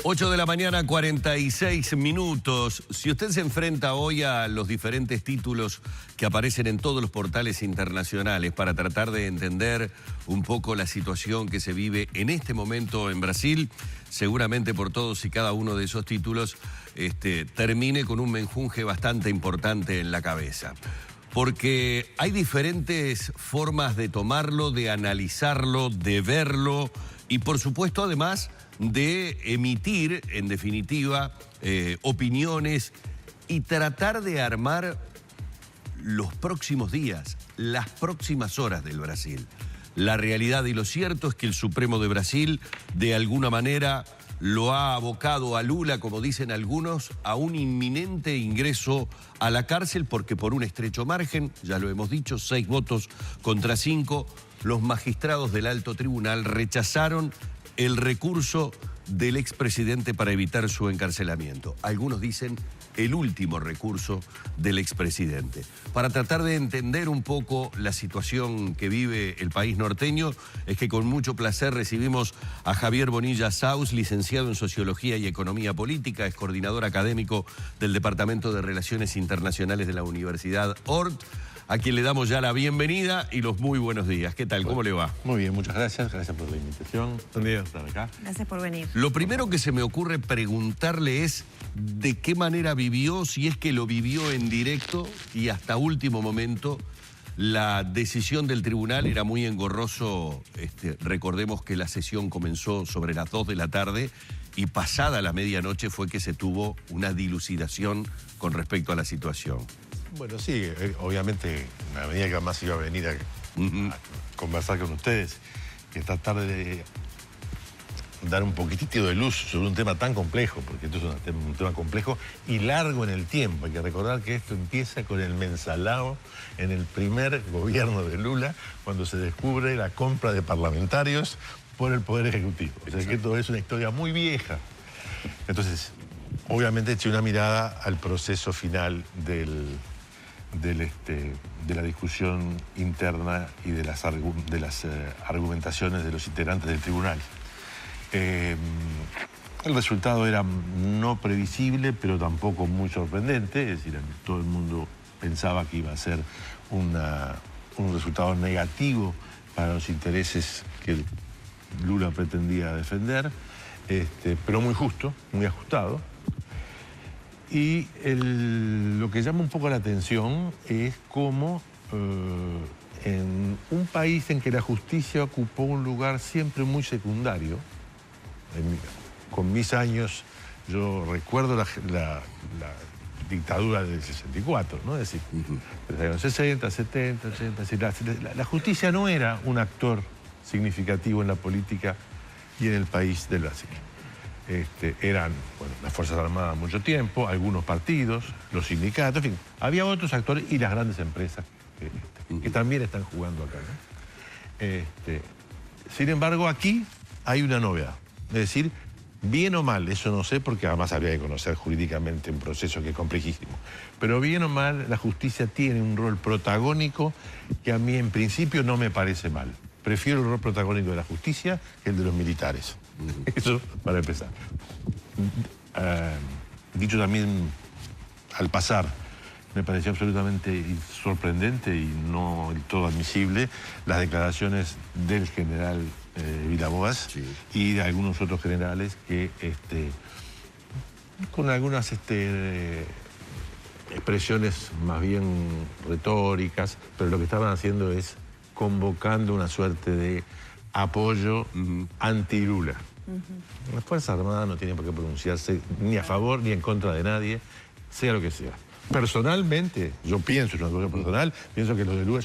8 de la mañana, 46 minutos. Si usted se enfrenta hoy a los diferentes títulos que aparecen en todos los portales internacionales para tratar de entender un poco la situación que se vive en este momento en Brasil, seguramente por todos y cada uno de esos títulos termine con un menjunje bastante importante en la cabeza. Porque hay diferentes formas de tomarlo, de analizarlo, de verlo y por supuesto además de emitir, en definitiva, opiniones y tratar de armar los próximos días, las próximas horas del Brasil. La realidad y lo cierto es que el Supremo de Brasil, de alguna manera, lo ha abocado a Lula, como dicen algunos, a un inminente ingreso a la cárcel porque por un estrecho margen, ya lo hemos dicho, 6 votos contra 5, los magistrados del alto tribunal rechazaron el recurso del expresidente para evitar su encarcelamiento. Algunos dicen el último recurso del expresidente. Para tratar de entender un poco la situación que vive el país norteño, es que con mucho placer recibimos a Javier Bonilla Sauz, licenciado en Sociología y Economía Política, es coordinador académico del Departamento de Relaciones Internacionales de la Universidad Ort, a quien le damos ya la bienvenida y los muy buenos días. ¿Qué tal? ¿Cómo le va? Muy bien, muchas gracias. Gracias por la invitación. Buen día. Estar acá. Gracias por venir. Lo primero que se me ocurre preguntarle es de qué manera vivió, si es que lo vivió en directo y hasta último momento, la decisión del tribunal. Era muy engorroso. Recordemos que la sesión comenzó sobre las 2 de la tarde y pasada la medianoche fue que se tuvo una dilucidación con respecto a la situación. Bueno, sí, obviamente, a medida que más iba a venir a conversar con ustedes, que tratar de dar un poquitito de luz sobre un tema tan complejo, porque esto es un tema complejo y largo en el tiempo. Hay que recordar que esto empieza con el mensalao en el primer gobierno de Lula, cuando se descubre la compra de parlamentarios por el Poder Ejecutivo. O sea que esto es una historia muy vieja. Entonces, obviamente eché una mirada al proceso final de la discusión interna y de las argumentaciones de los integrantes del tribunal. El resultado era no previsible, pero tampoco muy sorprendente. Es decir, todo el mundo pensaba que iba a ser un resultado negativo para los intereses que Lula pretendía defender, pero muy justo, muy ajustado. Y lo que llama un poco la atención es cómo en un país en que la justicia ocupó un lugar siempre muy secundario, con mis años yo recuerdo la dictadura del 64, ¿no? Es decir, desde los 60, 70, 80, la justicia no era un actor significativo en la política y en el país del Brasil. Eran las Fuerzas Armadas mucho tiempo, algunos partidos, los sindicatos, en fin, había otros actores y las grandes empresas que también están jugando acá, ¿no? Sin embargo, aquí hay una novedad. Es decir, bien o mal, eso no sé porque además habría que conocer jurídicamente un proceso que es complejísimo, pero bien o mal, la justicia tiene un rol protagónico que a mí en principio no me parece mal. Prefiero el rol protagónico de la justicia que el de los militares. Eso para empezar. Dicho también al pasar, me pareció absolutamente sorprendente y no del todo admisible las declaraciones del general Villaboas y de algunos otros generales que con algunas expresiones más bien retóricas, pero lo que estaban haciendo es convocando una suerte de apoyo anti-Lula. Las Fuerzas Armadas no tienen por qué pronunciarse ni a favor ni en contra de nadie, sea lo que sea. Personalmente, yo pienso, es una cosa personal, pienso que lo de Lula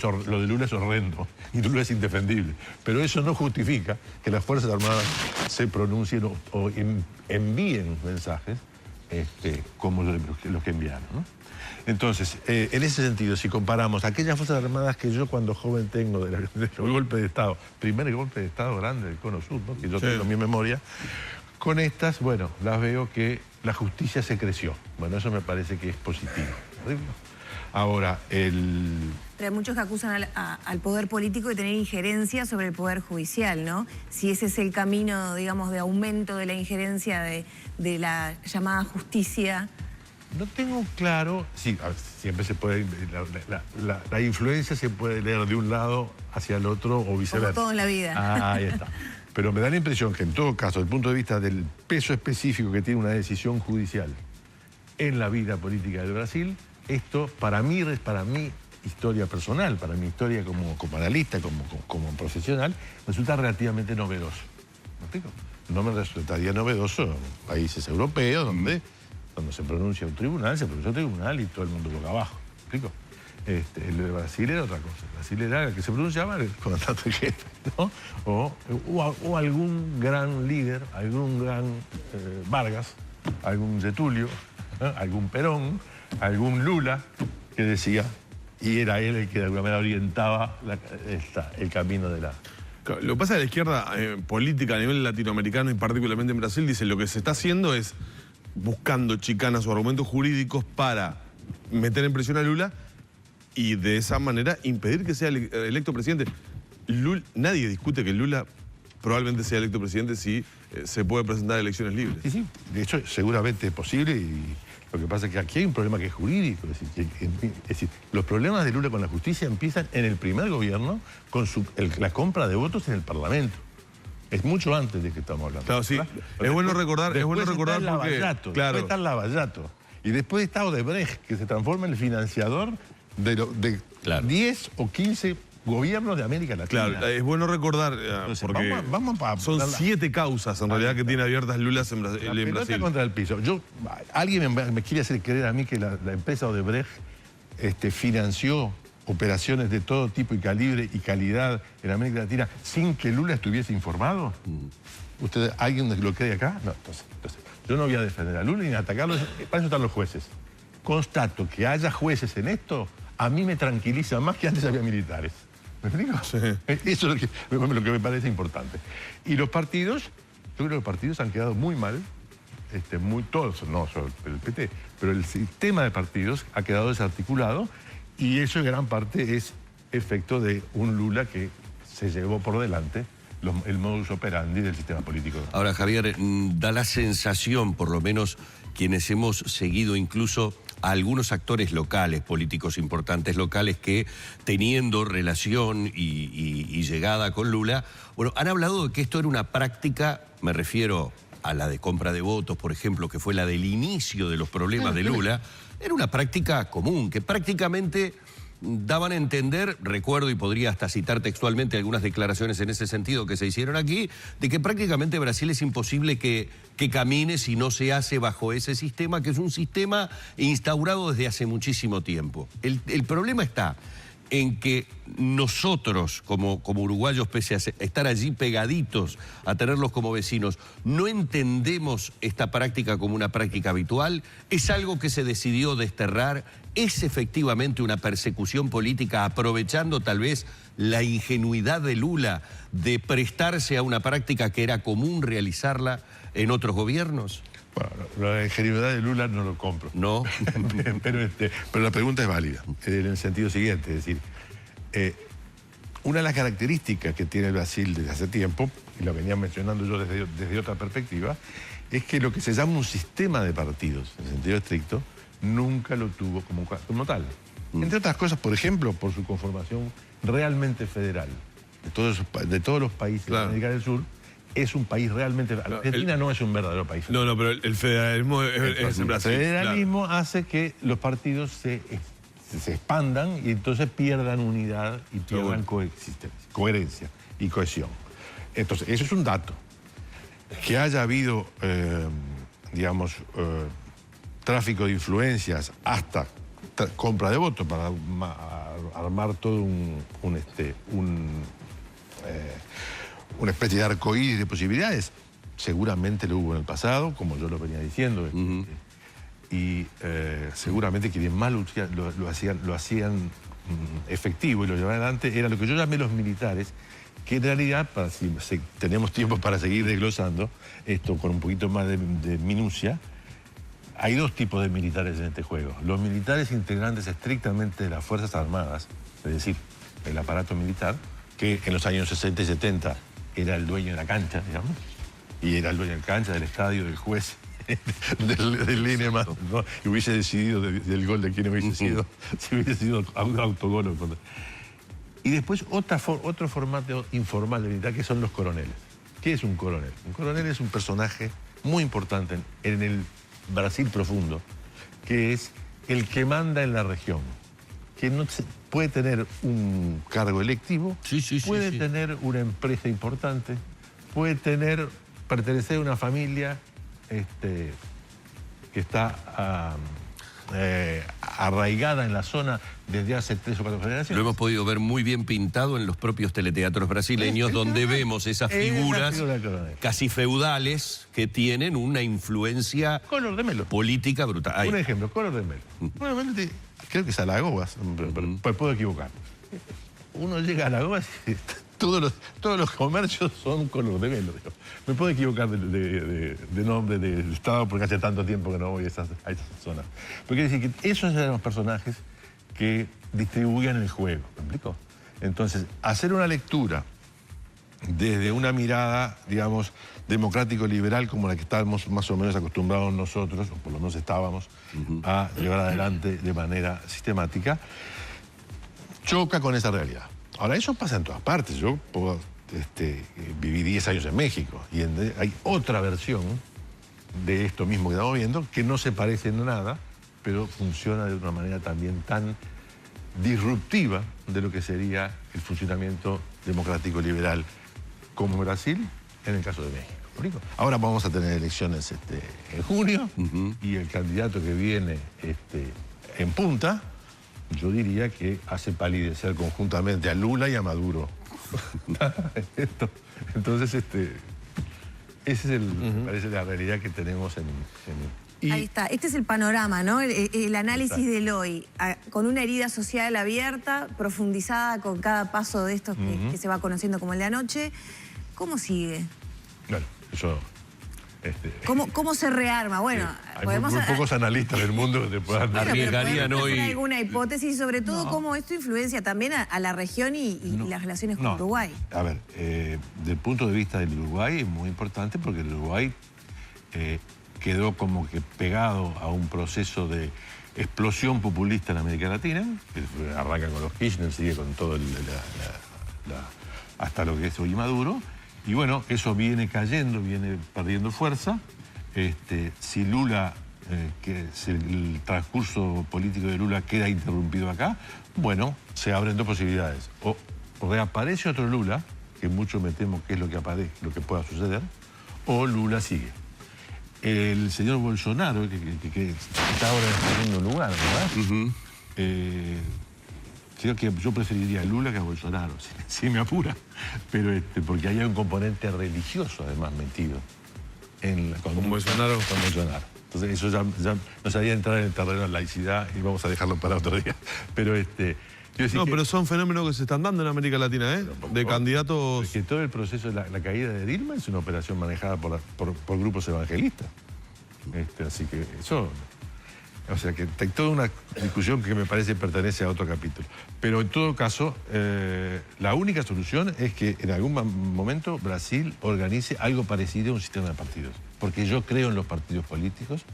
es horrendo y Lula es indefendible. Pero eso no justifica que las Fuerzas Armadas se pronuncien o envíen mensajes como los que enviaron, ¿no? Entonces, en ese sentido, si comparamos aquellas Fuerzas Armadas que yo cuando joven tengo del golpe de Estado, primer golpe de Estado grande del Cono Sur, ¿no? Que yo tengo en mi memoria, con estas, bueno, las veo que la justicia se creció. Bueno, eso me parece que es positivo. Ahora, Pero hay muchos que acusan al poder político de tener injerencia sobre el poder judicial, ¿no? Si ese es el camino, digamos, de aumento de la injerencia de la llamada justicia. No tengo claro, sí, siempre se puede, la influencia se puede leer de un lado hacia el otro o viceversa. Como todo en la vida. Ah, ahí está. Pero me da la impresión que en todo caso, desde el punto de vista del peso específico que tiene una decisión judicial en la vida política del Brasil, esto para mí historia personal, para mi historia como analista, como profesional, resulta relativamente novedoso. ¿Me explico? No me resultaría novedoso en países europeos donde cuando se pronuncia un tribunal, se pronuncia un tribunal y todo el mundo boca abajo. ¿Me explico? El de Brasil era otra cosa. Brasil era el que se pronunciaba el comandante jefe, ¿no? O algún gran líder, algún gran Vargas, algún Getúlio, ¿no? Algún Perón, algún Lula, que decía, y era él el que de alguna manera orientaba el camino de la... Lo que pasa es que la izquierda política a nivel latinoamericano y particularmente en Brasil dice lo que se está haciendo es buscando chicanas o argumentos jurídicos para meter en presión a Lula y de esa manera impedir que sea electo presidente. Nadie discute que Lula probablemente sea electo presidente si se puede presentar elecciones libres. Sí, de hecho seguramente es posible y lo que pasa es que aquí hay un problema que es jurídico. Es decir, los problemas de Lula con la justicia empiezan en el primer gobierno con la compra de votos en el Parlamento. Es mucho antes de que estamos hablando. Claro, sí. Es bueno recordar porque... Después está Lavallato. Y después está Odebrecht, que se transforma en el financiador de 10 o 15 gobiernos de América Latina. Claro, es bueno recordar, Entonces, porque son 7 causas en realidad que tiene abiertas Lula en Brasil. La pelota contra el piso. Alguien me quiere hacer creer a mí que la empresa Odebrecht financió operaciones de todo tipo y calibre y calidad en América Latina sin que Lula estuviese informado. ¿Alguien lo cree acá? No, entonces, yo no voy a defender a Lula ni a atacarlo, para eso están los jueces. Constato que haya jueces en esto, a mí me tranquiliza más que antes había militares. ¿Me explico? Sí. Eso es lo que me parece importante. Y los partidos, yo creo que los partidos han quedado muy mal, todos, no solo el PT, pero el sistema de partidos ha quedado desarticulado y eso en gran parte es efecto de un Lula que se llevó por delante el modus operandi del sistema político. Ahora, Javier, da la sensación, por lo menos quienes hemos seguido incluso a algunos actores locales, políticos importantes locales, que teniendo relación y llegada con Lula, bueno, han hablado de que esto era una práctica, me refiero a la de compra de votos, por ejemplo, que fue la del inicio de los problemas de Lula, era una práctica común, que prácticamente daban a entender, recuerdo y podría hasta citar textualmente algunas declaraciones en ese sentido que se hicieron aquí, de que prácticamente Brasil es imposible que camine si no se hace bajo ese sistema, que es un sistema instaurado desde hace muchísimo tiempo. El problema está en que nosotros, como uruguayos, pese a estar allí pegaditos, a tenerlos como vecinos, no entendemos esta práctica como una práctica habitual. Es algo que se decidió desterrar. Es efectivamente una persecución política, aprovechando tal vez la ingenuidad de Lula de prestarse a una práctica que era común realizarla en otros gobiernos. Bueno, la ingenuidad de Lula no lo compro. No. pero la pregunta es válida, en el sentido siguiente, es decir, una de las características que tiene el Brasil desde hace tiempo, y lo venía mencionando yo desde otra perspectiva, es que lo que se llama un sistema de partidos, en sentido estricto, nunca lo tuvo como tal. Entre otras cosas, por ejemplo, por su conformación realmente federal. De todos los países de América del Sur, es un país realmente... Argentina no es un verdadero país. No, pero el federalismo es en Brasil. El federalismo hace que los partidos se expandan y entonces pierdan unidad y pierdan coherencia y cohesión. Entonces, eso es un dato. Que haya habido, tráfico de influencias hasta compra de votos para armar todo una especie de arcoíris de posibilidades. Seguramente lo hubo en el pasado, como yo lo venía diciendo. Y seguramente quienes más lo hacían efectivo y lo llevaban adelante era lo que yo llamé los militares, que en realidad, si tenemos tiempo para seguir desglosando esto con un poquito más de minucia, hay dos tipos de militares en este juego. Los militares integrantes estrictamente de las Fuerzas Armadas, es decir, el aparato militar, que en los años 60 y 70 era el dueño de la cancha, digamos, y era el dueño de la cancha, del estadio, del juez, del lineman, ¿no? Y hubiese decidido del gol de quién hubiese sido, si hubiese sido un autogol. Y después otro formato informal de militar, que son los coroneles. ¿Qué es un coronel? Un coronel es un personaje muy importante en el Brasil profundo, que es el que manda en la región, que no puede tener un cargo electivo, puede tener una empresa importante, puede pertenecer a una familia que está arraigada en la zona desde hace 3 o 4 generaciones. Lo hemos podido ver muy bien pintado en los propios teleteatros brasileños, donde vemos esas figuras casi feudales que tienen una influencia Color de Melo. política brutal. Ahí. Un ejemplo, Color de Melo. Creo que es Alagoas, pero puedo equivocar. Uno llega a Alagoas y todos los comercios son Color de Melo. Me puedo equivocar de nombre del estado porque hace tanto tiempo que no voy a esas zonas. Pero quiere decir que esos eran los personajes que distribuían el juego. ¿Me explico? Entonces, hacer una lectura desde una mirada, digamos, democrático-liberal como la que estábamos más o menos acostumbrados nosotros, o por lo menos estábamos, a llevar adelante de manera sistemática, choca con esa realidad. Ahora, eso pasa en todas partes. Yo viví 10 años en México y hay otra versión de esto mismo que estamos viendo que no se parece en nada, pero funciona de una manera también tan disruptiva de lo que sería el funcionamiento democrático liberal como Brasil en el caso de México. Ahora vamos a tener elecciones en junio y el candidato que viene en punta, yo diría que hace palidecer conjuntamente a Lula y a Maduro. Entonces, esa es parece la realidad que tenemos Ahí está, este es el panorama, ¿no? El análisis del hoy, con una herida social abierta, profundizada con cada paso de estos que se va conociendo como el de anoche. ¿Cómo sigue? Bueno, eso... ¿Cómo se rearma? Bueno, hay muy pocos analistas del mundo que te puedan arriesgarían hoy alguna hipótesis y sobre todo cómo esto influencia también a la región y las relaciones con Uruguay. A ver, del punto de vista del Uruguay es muy importante porque el Uruguay quedó como que pegado a un proceso de explosión populista en América Latina, que arranca con los Kirchner, sigue con todo hasta lo que es hoy Maduro. Y bueno, eso viene cayendo, viene perdiendo fuerza. Si Lula, el transcurso político de Lula queda interrumpido acá, bueno, se abren dos posibilidades. O reaparece otro Lula, que mucho me temo que es lo que pueda suceder, o Lula sigue. El señor Bolsonaro, que está ahora en segundo lugar, ¿verdad? Creo que yo preferiría a Lula que a Bolsonaro, si me apura. Pero porque hay un componente religioso, además, metido con Bolsonaro. Entonces, eso ya nos haría entrar en el terreno de la laicidad y vamos a dejarlo para otro día. Pero pero son fenómenos que se están dando en América Latina, ¿eh? De candidatos... Que todo el proceso de la caída de Dilma es una operación manejada por grupos evangelistas. Así que eso... O sea, que hay toda una discusión que me parece pertenece a otro capítulo. Pero en todo caso, la única solución es que en algún momento Brasil organice algo parecido a un sistema de partidos. Porque yo creo en los partidos políticos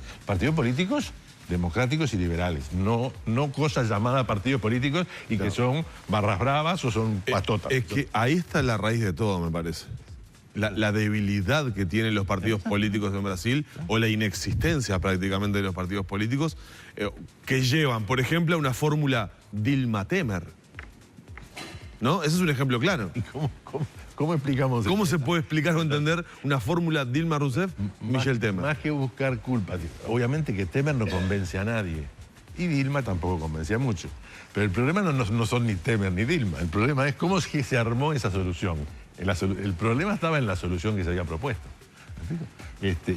democráticos y liberales, no cosas llamadas partidos políticos y que son barras bravas o son patotas. Es que ahí está la raíz de todo, me parece. La debilidad que tienen los partidos políticos en Brasil o la inexistencia prácticamente de los partidos políticos que llevan, por ejemplo, a una fórmula Dilma-Temer. ¿No? Ese es un ejemplo claro. ¿Y cómo explicamos eso? ¿Cómo se puede explicar o entender una fórmula Dilma-Rousseff-Michel Temer? Más que buscar culpas. Obviamente que Temer no convence a nadie. Y Dilma tampoco convence a mucho. Pero el problema no son ni Temer ni Dilma. El problema es cómo es que se armó esa solución. El problema estaba en la solución que se había propuesto.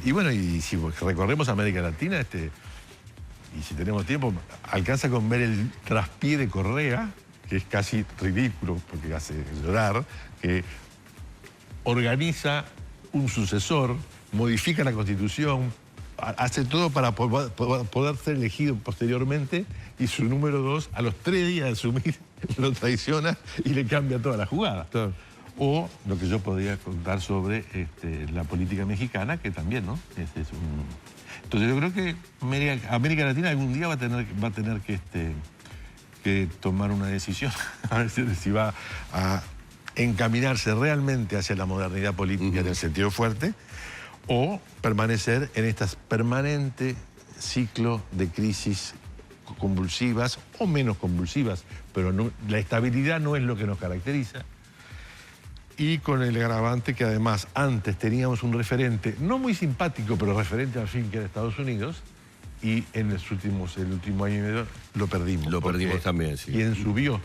Y bueno, y si recorremos América Latina, y si tenemos tiempo, alcanza con ver el traspié de Correa, que es casi ridículo porque hace llorar, que organiza un sucesor, modifica la Constitución, hace todo para poder ser elegido posteriormente, y su número 2, a los 3 días de asumir, lo traiciona y le cambia toda la jugada. Claro. O lo que yo podría contar sobre la política mexicana, que también, ¿no? Entonces yo creo que América Latina algún día va a tener que tomar una decisión, a ver si va a encaminarse realmente hacia la modernidad política en el sentido fuerte, o permanecer en estas permanentes ciclos de crisis convulsivas o menos convulsivas, pero la estabilidad no es lo que nos caracteriza. Y con el agravante que además antes teníamos un referente, no muy simpático, pero referente al fin, que era Estados Unidos, y en el último año y medio lo perdimos. Lo perdimos también, sí. Quien subió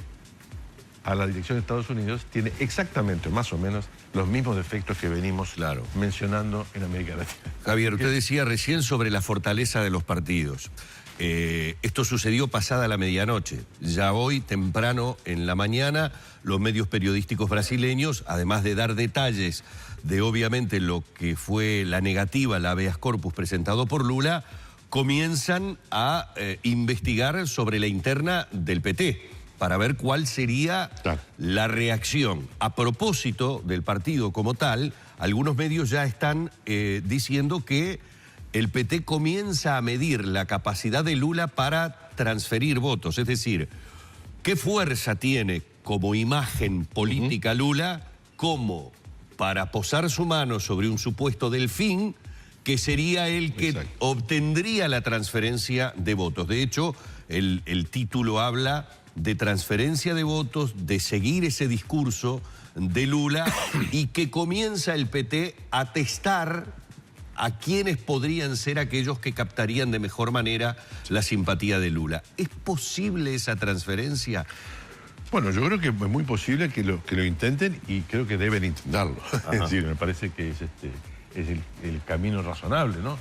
a la dirección de Estados Unidos tiene exactamente, más o menos, los mismos defectos que venimos mencionando en América Latina. Javier, usted decía recién sobre la fortaleza de los partidos. Esto sucedió pasada la medianoche. Ya hoy, temprano en la mañana, los medios periodísticos brasileños, además de dar detalles de obviamente lo que fue la negativa, la habeas corpus presentado por Lula, comienzan a investigar sobre la interna del PT para ver cuál sería la reacción. A propósito del partido como tal, algunos medios ya están diciendo que el PT comienza a medir la capacidad de Lula para transferir votos. Es decir, ¿qué fuerza tiene como imagen política Lula como para posar su mano sobre un supuesto delfín que sería el que obtendría la transferencia de votos? De hecho, el título habla de transferencia de votos, de seguir ese discurso de Lula y que comienza el PT a testar a quiénes podrían ser aquellos que captarían de mejor manera la simpatía de Lula. ¿Es posible esa transferencia? Bueno, yo creo que es muy posible que lo intenten, y creo que deben intentarlo. Es decir, me parece que es el camino razonable, ¿no?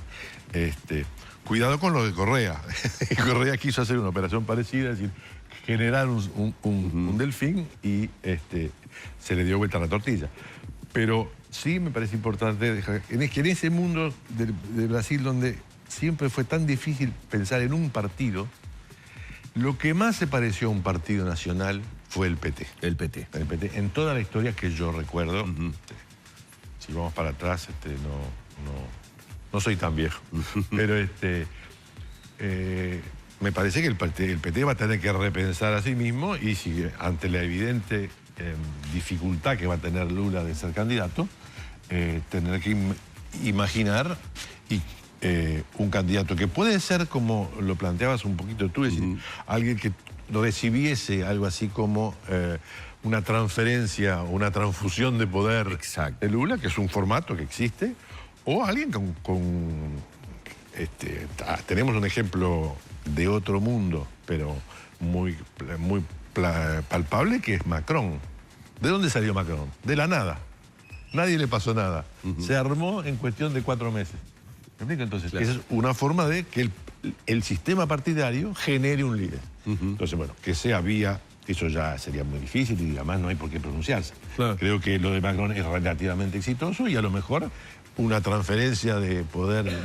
Cuidado con lo de Correa. Correa quiso hacer una operación parecida, es decir, generar un delfín, y se le dio vuelta a la tortilla. Pero sí me parece importante dejar que en ese mundo de Brasil, donde siempre fue tan difícil pensar en un partido, lo que más se pareció a un partido nacional fue el PT. El PT. El PT, en toda la historia que yo recuerdo. Si vamos para atrás, no soy tan viejo. Pero me parece que el PT va a tener que repensar a sí mismo, y si ante la evidente dificultad que va a tener Lula de ser candidato, tener que imaginar un candidato que puede ser, como lo planteabas un poquito tú, es decir, alguien que recibiese algo así como una transferencia o una transfusión de poder de Lula, que es un formato que existe, o alguien tenemos un ejemplo de otro mundo, pero muy palpable, que es Macron. ¿De dónde salió Macron? De la nada. Nadie le pasó nada. Se armó en cuestión de 4 meses. ¿Me explico? Entonces, esa es una forma de que el sistema partidario genere un líder. Entonces, bueno, que sea vía, eso ya sería muy difícil, y además no hay por qué pronunciarse. Creo que lo de Macron es relativamente exitoso, y a lo mejor una transferencia de poder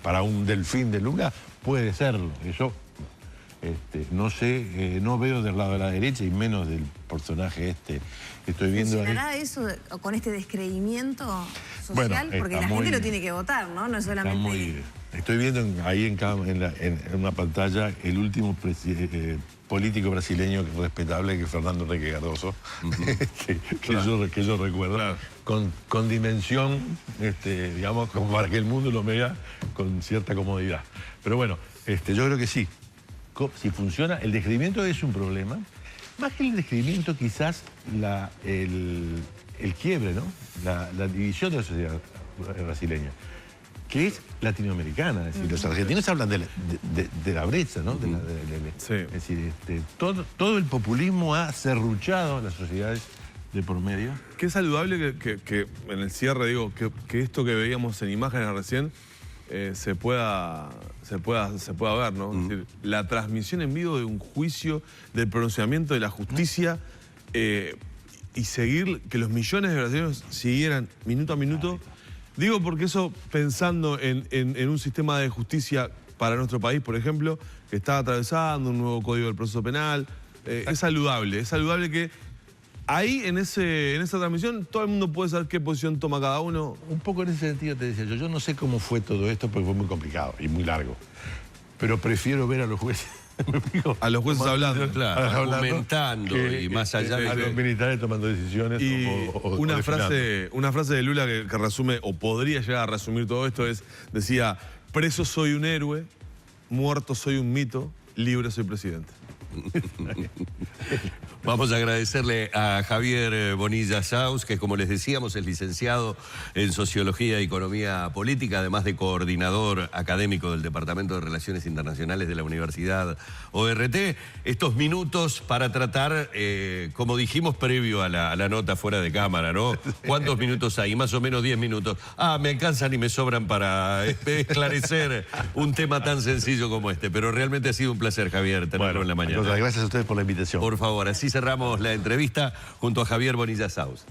para un delfín de Lula puede serlo. Eso no sé, no veo del lado de la derecha, y menos del personaje que estoy viendo ahí. ¿Funcionará eso con este descreimiento social? Porque la gente lo tiene que votar, ¿no? No es solamente... Estoy viendo ahí en una pantalla el último político brasileño respetable, que es Fernando Henrique Cardoso, que yo recuerdo, con dimensión, digamos, como para que el mundo lo vea con cierta comodidad. Pero bueno, yo creo que sí. Si funciona, el descreimiento es un problema. Más que el descreimiento, quizás el quiebre, ¿no? La división de la sociedad brasileña, que es latinoamericana. Es decir, los argentinos hablan de la brecha, ¿no? Es decir, todo el populismo ha serruchado las sociedades de por medio. Qué saludable que en el cierre, digo, que esto que veíamos en imágenes recién se pueda ver, ¿no? Es decir, la transmisión en vivo de un juicio, del pronunciamiento de la justicia, y seguir, que los millones de brasileños siguieran minuto a minuto Digo porque eso, pensando en un sistema de justicia para nuestro país, por ejemplo, que está atravesando un nuevo código del proceso penal, es saludable que ahí en esa transmisión todo el mundo puede saber qué posición toma cada uno. Un poco en ese sentido te decía yo no sé cómo fue todo esto porque fue muy complicado y muy largo, pero prefiero ver a los jueces. A los jueces hablando. Claro, argumentando y más allá de a los militares tomando decisiones. Y una desfilando. frase de Lula que resume, o podría llegar a resumir todo esto, decía, preso soy un héroe, muerto soy un mito, libre soy presidente. Vamos a agradecerle a Javier Bonilla Sauz, que como les decíamos es licenciado en Sociología y Economía Política, además de coordinador académico del Departamento de Relaciones Internacionales de la Universidad ORT. Estos minutos para tratar, como dijimos previo a la nota fuera de cámara, ¿no? ¿Cuántos minutos hay? Más o menos 10 minutos. Me alcanzan y me sobran para esclarecer un tema tan sencillo como este. Pero realmente ha sido un placer, Javier, tenerlo en la mañana. Gracias a ustedes por la invitación. Por favor, así cerramos la entrevista junto a Javier Bonilla Sauz.